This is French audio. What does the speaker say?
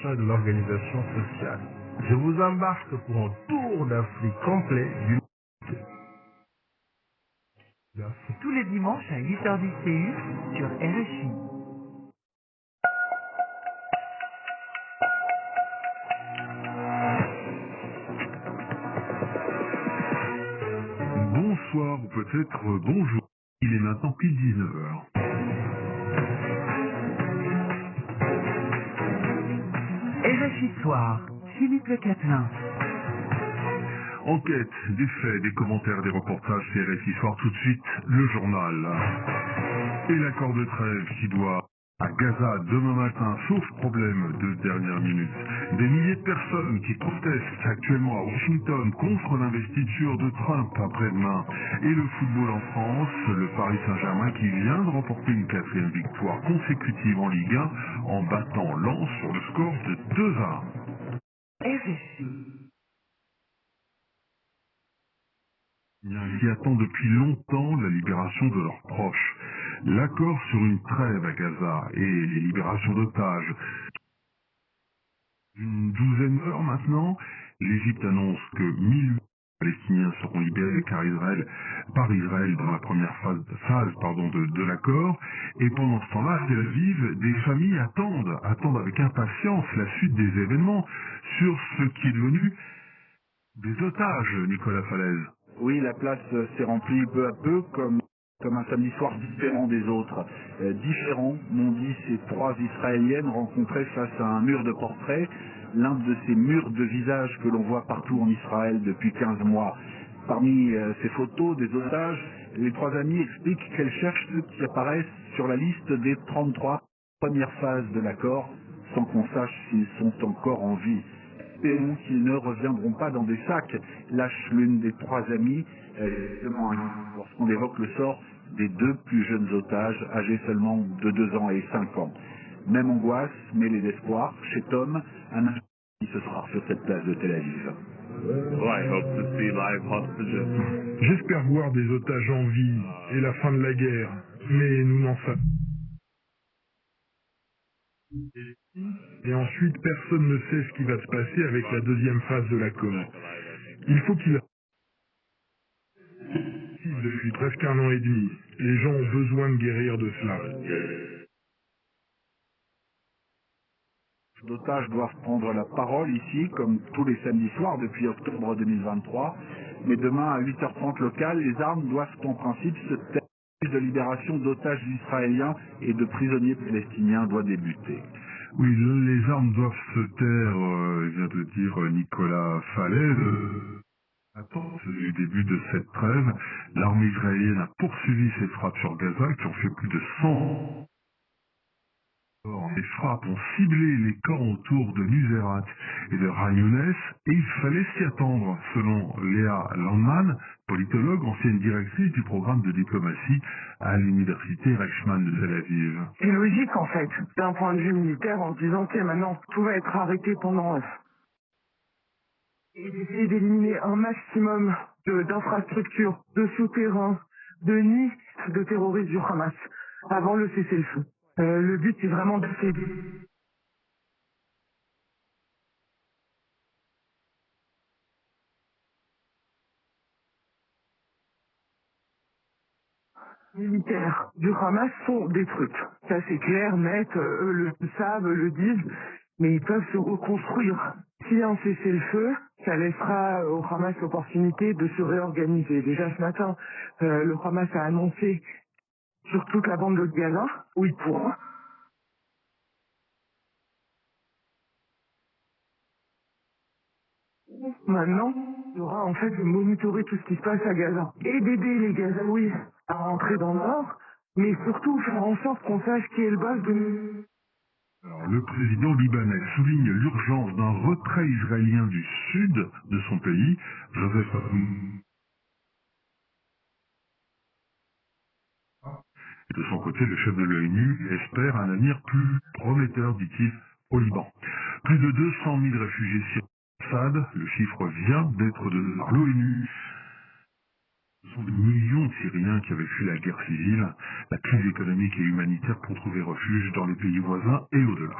sein de l'organisation sociale. Je vous embarque pour un tour d'Afrique complet d'une... Tous les dimanches à 8h10 TU sur RFI. Bonsoir ou peut-être bonjour. Il est maintenant pile 19h. RFI Soir, Philippe Le Catelin. Enquête, des faits, des commentaires, des reportages, c'est RFI Soir tout de suite, le journal. Et l'accord de trêve qui doit à Gaza demain matin, sauf problème de dernière minute. Des milliers de personnes qui protestent actuellement à Washington contre l'investiture de Trump après-demain. Et le football en France, le Paris Saint-Germain qui vient de remporter une 4e victoire consécutive en Ligue 1 en battant Lens sur le score de 2-1. RFI. Qui attend depuis longtemps la libération de leurs proches. L'accord sur une trêve à Gaza et les libérations d'otages. Une douzaine d'heures maintenant, l'Égypte annonce que 1000 Palestiniens seront libérés par Israël dans la première phase de l'accord. Et pendant ce temps-là, à Tel Aviv, des familles attendent avec impatience la suite des événements sur ce qui est devenu des otages, Nicolas Falaise. Oui, la place s'est remplie peu à peu comme un samedi soir différent des autres. Différents, m'ont dit ces trois Israéliennes rencontrées face à un mur de portraits, l'un de ces murs de visages que l'on voit partout en Israël depuis 15 mois. Parmi ces photos des otages, les trois amies expliquent qu'elles cherchent ceux qui apparaissent sur la liste des 33 premières phases de l'accord, sans qu'on sache s'ils sont encore en vie. Espérons qu'ils ne reviendront pas dans des sacs, lâche l'une des trois amies, lorsqu'on évoque le sort des deux plus jeunes otages, âgés seulement de 2 ans et 5 ans. Même angoisse, mêlée d'espoir, chez Tom, un ingénieur qui se sera sur cette place de Tel Aviv. J'espère voir des otages en vie et la fin de la guerre, mais nous n'en savons. Et ensuite, personne ne sait ce qui va se passer avec la deuxième phase de l'accord. Il faut qu'il... Depuis presque 1 an et demi, les gens ont besoin de guérir de cela. Les otages doivent prendre la parole ici, comme tous les samedis soirs depuis octobre 2023. Mais demain, à 8h30 locale, les armes doivent en principe se taire. De libération d'otages israéliens et de prisonniers palestiniens doit débuter. Oui, les armes doivent se taire, vient de dire Nicolas Falaise. Attente du début de cette trêve, l'armée israélienne a poursuivi ses frappes sur Gaza qui ont fait plus de 100. Les frappes ont ciblé les camps autour de Nuseirat et de Khan Younes et il fallait s'y attendre, selon Léa Landman, politologue, ancienne directrice du programme de diplomatie à l'université Reichmann de Tel Aviv. C'est logique en fait, d'un point de vue militaire, en se disant que maintenant tout va être arrêté pendant et d'essayer d'éliminer un maximum d'infrastructures, de souterrains, de nids de terroristes du Hamas avant le cessez-le-feu. Le but c'est vraiment d'essayer militaires du Hamas sont détruites. Ça c'est clair, net, eux le savent, le disent, mais ils peuvent se reconstruire. S'il y a un cessez-le-feu, ça laissera au Hamas l'opportunité de se réorganiser. Déjà ce matin, le Hamas a annoncé sur toute la bande de Gaza, où il pourra. Maintenant, il y aura en fait de monitorer tout ce qui se passe à Gaza et d'aider les Gazaouis à rentrer dans le nord, mais surtout faire en sorte qu'on sache qui est le boss de... Alors, le président libanais souligne l'urgence d'un retrait israélien du sud de son pays. Joseph Aoun. De son côté, le chef de l'ONU espère un avenir plus prometteur, dit-il, au Liban. Plus de 200 000 réfugiés syriens. Assad, le chiffre vient d'être donné par l'ONU. Ce sont des millions de Syriens qui avaient fui la guerre civile, la crise économique et humanitaire pour trouver refuge dans les pays voisins et au-delà.